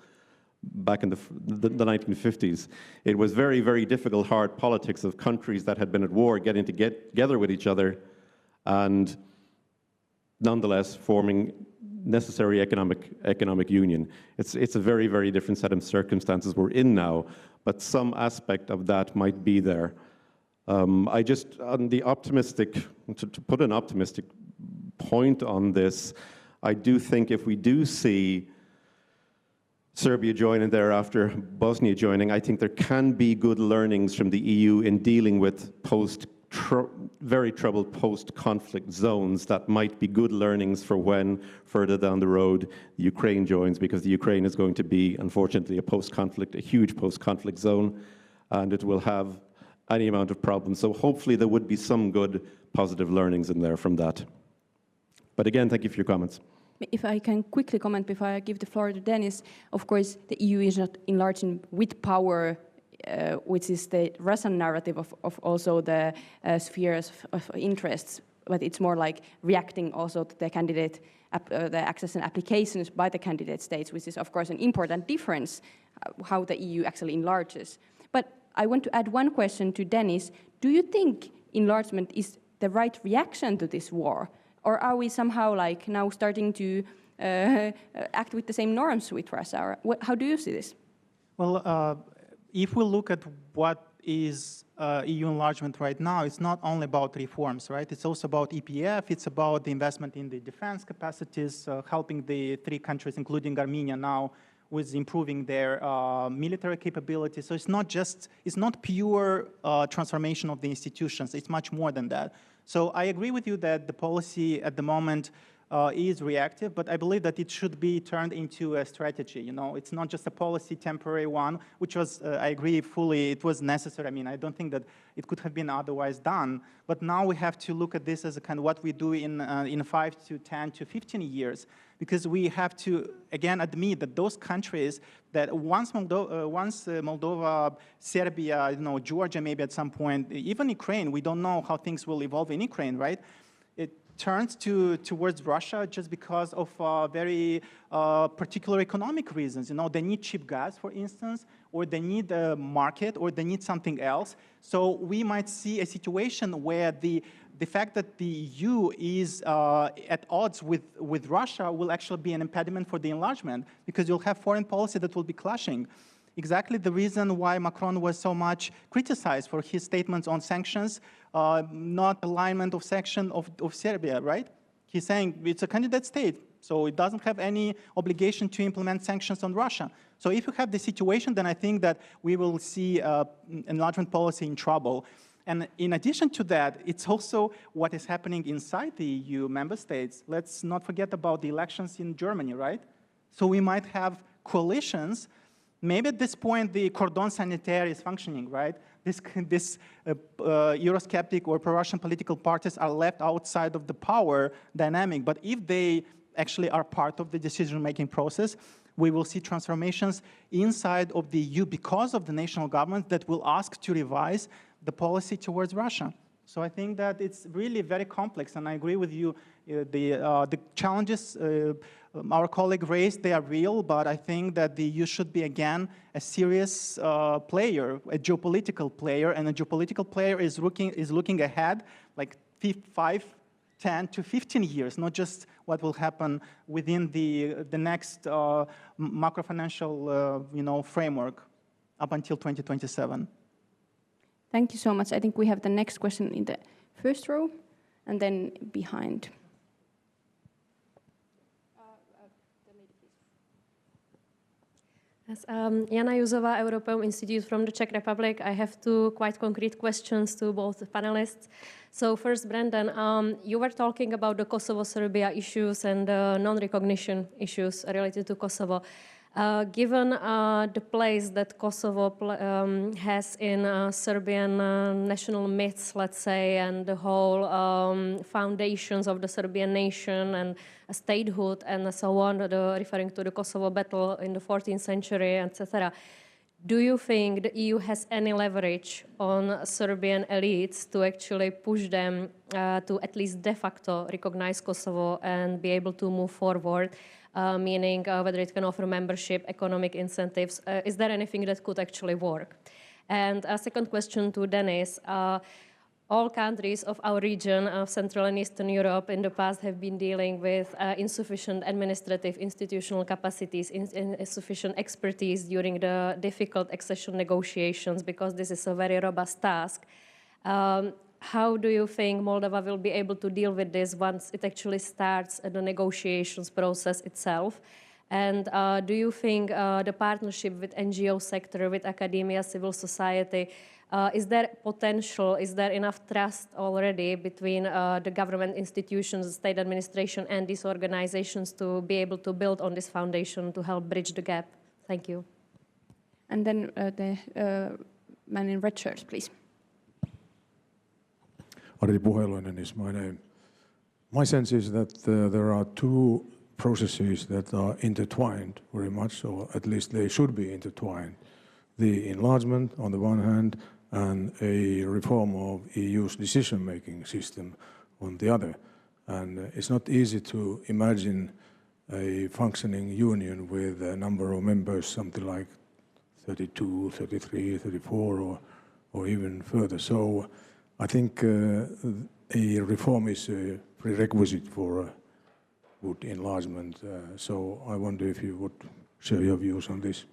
back in the 1950s, it was very, very difficult, hard politics of countries that had been at war getting together with each other and nonetheless forming necessary economic union. It's a very, very different set of circumstances we're in now, but some aspect of that might be there. I just, on the optimistic, to put an optimistic point on this, I do think if we do see Serbia joining thereafter, Bosnia joining, I think there can be good learnings from the EU in dealing with very troubled post-conflict zones that might be good learnings for when further down the road Ukraine joins, because the Ukraine is going to be, unfortunately, a huge post-conflict zone, and it will have any amount of problems. So hopefully there would be some good positive learnings in there from that. But again, thank you for your comments. If I can quickly comment before I give the floor to Denis, of course, the EU is not enlarging with power, which is the Russian narrative of also the spheres of interests, but it's more like reacting also to the candidate, the access and applications by the candidate states, which is, of course, an important difference, how the EU actually enlarges. But I want to add one question to Denis. Do you think enlargement is the right reaction to this war? Or are we somehow like now starting to act with the same norms with Russia? Or how do you see this? Well, if we look at what is EU enlargement right now, it's not only about reforms, right? It's also about EPF, it's about the investment in the defense capacities, helping the three countries, including Armenia now, with improving their military capabilities. So it's not pure transformation of the institutions, it's much more than that. So I agree with you that the policy at the moment is reactive, but I believe that it should be turned into a strategy. You know, it's not just a policy, temporary one, which was, I agree fully, it was necessary. I mean, I don't think that it could have been otherwise done. But now we have to look at this as a kind of what we do in 5 to 10 to 15 years, because we have to, again, admit that those countries that once Moldova, Serbia, you know, Georgia maybe at some point, even Ukraine, we don't know how things will evolve in Ukraine, right? It turns towards Russia just because of very particular economic reasons. You know, they need cheap gas, for instance, or they need a market, or they need something else. So we might see a situation where the fact that the EU is at odds with Russia will actually be an impediment for the enlargement, because you'll have foreign policy that will be clashing. Exactly the reason why Macron was so much criticized for his statements on sanctions, not alignment of sanction of Serbia, right? He's saying it's a candidate state, so it doesn't have any obligation to implement sanctions on Russia. So if you have the situation, then I think that we will see enlargement policy in trouble. And in addition to that, it's also what is happening inside the EU member states. Let's not forget about the elections in Germany, right? So we might have coalitions. Maybe at this point, the cordon sanitaire is functioning, right? This Eurosceptic or pro-Russian political parties are left outside of the power dynamic. But if they actually are part of the decision-making process, we will see transformations inside of the EU because of the national governments that will ask to revise the policy towards Russia. So I think that it's really very complex, and I agree with you. The challenges our colleague raised, they are real, but I think that the EU should be, again, a serious player, a geopolitical player, and a geopolitical player is looking ahead, like 5, 10 to 15 years, not just what will happen within the next macro-financial framework up until 2027. Thank you so much. I think we have the next question in the first row, and then behind. Yes, Jana Juzová, Europeum Institute from the Czech Republic. I have two quite concrete questions to both panelists. So first, Brendan, you were talking about the Kosovo-Serbia issues and non-recognition issues related to Kosovo. Given the place that Kosovo has in Serbian national myths, let's say, and the whole foundations of the Serbian nation and statehood and so on, referring to the Kosovo battle in the 14th century, etc., do you think the EU has any leverage on Serbian elites to actually push them to at least de facto recognize Kosovo and be able to move forward? Meaning whether it can offer membership, economic incentives. Is there anything that could actually work? And a second question to Denis. All countries of our region of Central and Eastern Europe in the past have been dealing with insufficient administrative institutional capacities, insufficient expertise during the difficult accession negotiations, because this is a very robust task. How do you think Moldova will be able to deal with this once it actually starts the negotiations process itself? And do you think the partnership with NGO sector, with academia, civil society, is there potential, is there enough trust already between the government institutions, state administration, and these organizations to be able to build on this foundation to help bridge the gap? Thank you. And then the man in red shirt, please. Ari Puheloinen is my name. My sense is that there are two processes that are intertwined very much, or at least they should be intertwined. The enlargement on the one hand, and a reform of EU's decision-making system on the other. And it's not easy to imagine a functioning union with a number of members, something like 32, 33, 34, or even further. So I think a reform is a prerequisite for good enlargement. So I wonder if you would share your views on this.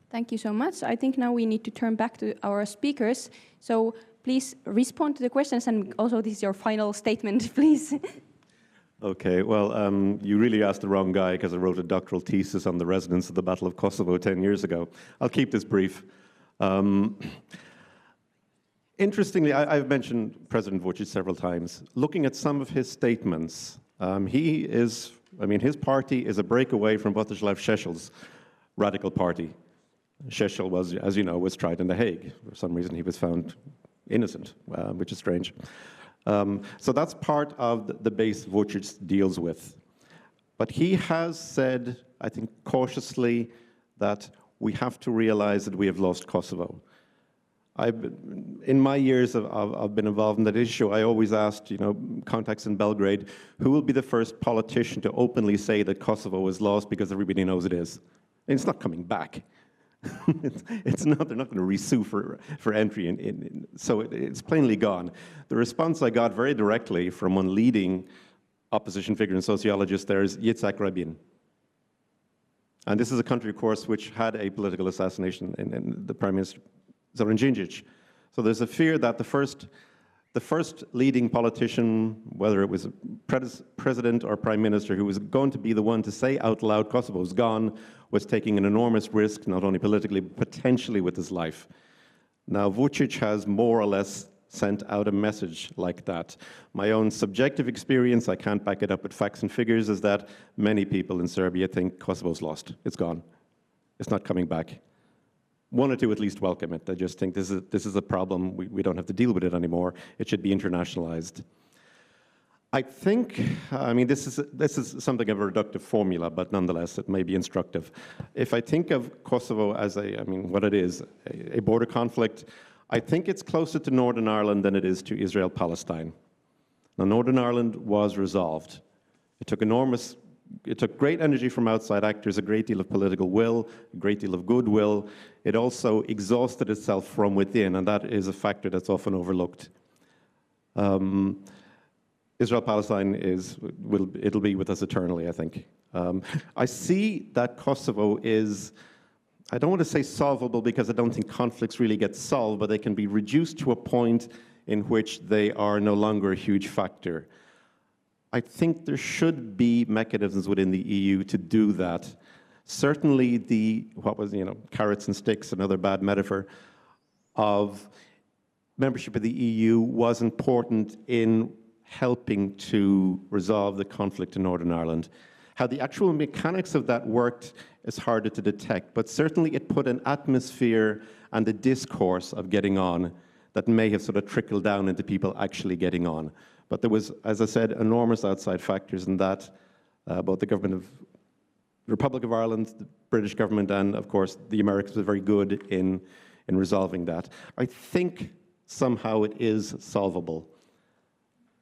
Thank you so much. I think now we need to turn back to our speakers. So please respond to the questions, and also this is your final statement, please. Okay, well, you really asked the wrong guy, because I wrote a doctoral thesis on the resonance of the Battle of Kosovo 10 years ago. I'll keep this brief. Interestingly, I've mentioned President Vučić several times. Looking at some of his statements, his party is a breakaway from Vojislav Šešel's radical party. Šešel was, as you know, was tried in The Hague. For some reason, he was found innocent, which is strange. So that's part of the base Vučić deals with. But he has said, I think cautiously, that we have to realize that we have lost Kosovo. In my years I've been involved in that issue, I always asked, contacts in Belgrade, who will be the first politician to openly say that Kosovo is lost, because everybody knows it is. And it's not coming back. It's not. They're not going to re-sue for entry, so it's plainly gone. The response I got very directly from one leading opposition figure and sociologist there is Yitzhak Rabin. And this is a country, of course, which had a political assassination in the Prime Minister Zoran Đinđić. So there's a fear that the first the first leading politician, whether it was a president or prime minister, who was going to be the one to say out loud, Kosovo's gone, was taking an enormous risk, not only politically, but potentially with his life. Now, Vučić has more or less sent out a message like that. My own subjective experience, I can't back it up with facts and figures, is that many people in Serbia think Kosovo's lost. It's gone. It's not coming back. One or two at least welcome it. I just think this is a problem. We don't have to deal with it anymore. It should be internationalized. I think, I mean, this is something of a reductive formula, but nonetheless, it may be instructive. If I think of Kosovo as what it is, a border conflict, I think it's closer to Northern Ireland than it is to Israel-Palestine. Now, Northern Ireland was resolved. It took great energy from outside actors, a great deal of political will, a great deal of goodwill. It also exhausted itself from within, and that is a factor that's often overlooked. Israel-Palestine it'll be with us eternally, I think. I see that Kosovo is, I don't want to say solvable because I don't think conflicts really get solved, but they can be reduced to a point in which they are no longer a huge factor. I think there should be mechanisms within the EU to do that. Certainly carrots and sticks, another bad metaphor, of membership of the EU was important in helping to resolve the conflict in Northern Ireland. How the actual mechanics of that worked is harder to detect, but certainly it put an atmosphere and a discourse of getting on that may have sort of trickled down into people actually getting on. But there was, as I said, enormous outside factors in that, both the government of the Republic of Ireland, the British government, and of course the Americans were very good in resolving that. I think somehow it is solvable.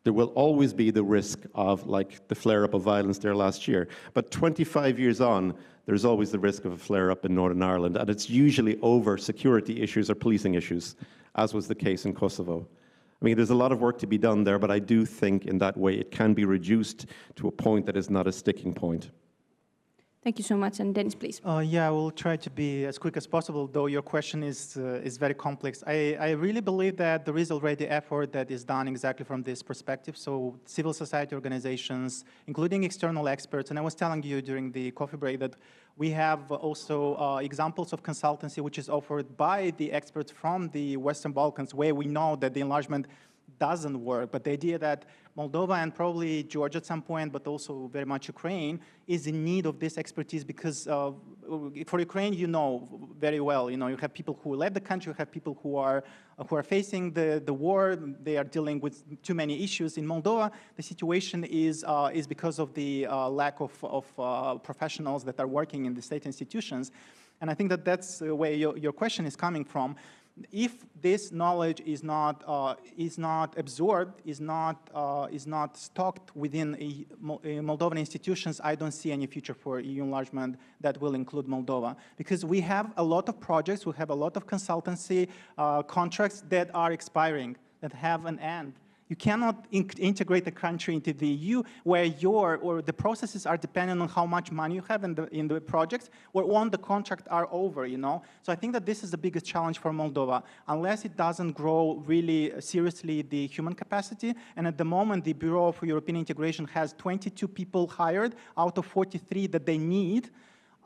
There will always be the risk of, like, the flare-up of violence there last year. But 25 years on, there's always the risk of a flare-up in Northern Ireland, and it's usually over security issues or policing issues, as was the case in Kosovo. I mean, there's a lot of work to be done there, but I do think in that way it can be reduced to a point that is not a sticking point. Thank you so much. And Denis, please. Yeah, I will try to be as quick as possible, though your question is very complex. I really believe that there is already effort that is done exactly from this perspective. So civil society organizations, including external experts, and I was telling you during the coffee break that we have also examples of consultancy which is offered by the experts from the Western Balkans, where we know that the enlargement doesn't work. But the idea that Moldova and probably Georgia at some point, but also very much Ukraine, is in need of this expertise because for Ukraine, you know very well, you have people who left the country, you have people who are facing the war, they are dealing with too many issues. In Moldova, the situation is because of the lack of professionals that are working in the state institutions. And I think that that's where your question is coming from. If this knowledge is not absorbed, is not stocked within Moldovan institutions, I don't see any future for EU enlargement that will include Moldova. Because we have a lot of projects, we have a lot of consultancy contracts that are expiring, that have an end. You cannot integrate a country into the EU where the processes are dependent on how much money you have in the projects, or when the contract are over, So I think that this is the biggest challenge for Moldova, unless it doesn't grow really seriously the human capacity. And at the moment, the Bureau for European Integration has 22 people hired out of 43 that they need.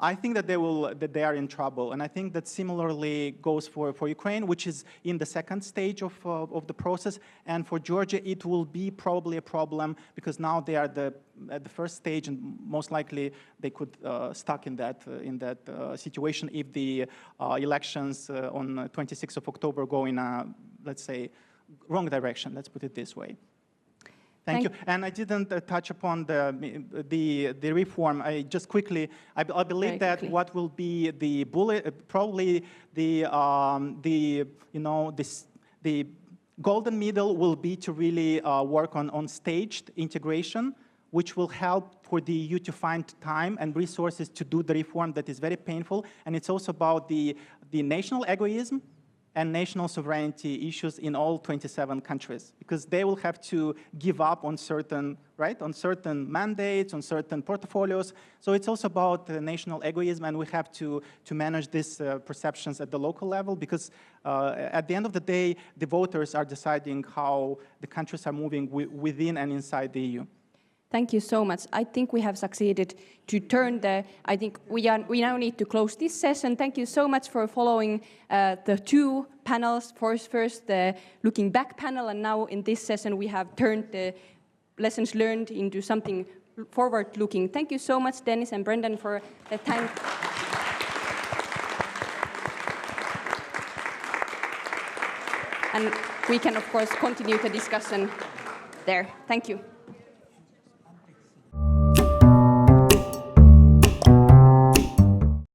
I think that they are in trouble, and I think that similarly goes for Ukraine, which is in the second stage of the process, and for Georgia it will be probably a problem because now they are at the first stage, and most likely they could stuck in that situation if the elections on 26th of October go in a, let's say, wrong direction. Let's put it this way. Thank you. And I didn't touch upon the reform. I just quickly, I believe that what will be the bullet, probably the golden middle will be to really work on staged integration, which will help for the EU to find time and resources to do the reform that is very painful. And it's also about the national egoism and national sovereignty issues in all 27 countries, because they will have to give up on certain, right, on certain mandates, on certain portfolios. So it's also about national egoism, and we have to manage these perceptions at the local level, because at the end of the day, the voters are deciding how the countries are moving within and inside the EU. Thank you so much. I think we have succeeded to turn I think we now need to close this session. Thank you so much for following the two panels. First the looking back panel, and now in this session we have turned the lessons learned into something forward-looking. Thank you so much, Denis and Brendan, for the time. And we can, of course, continue the discussion there. Thank you.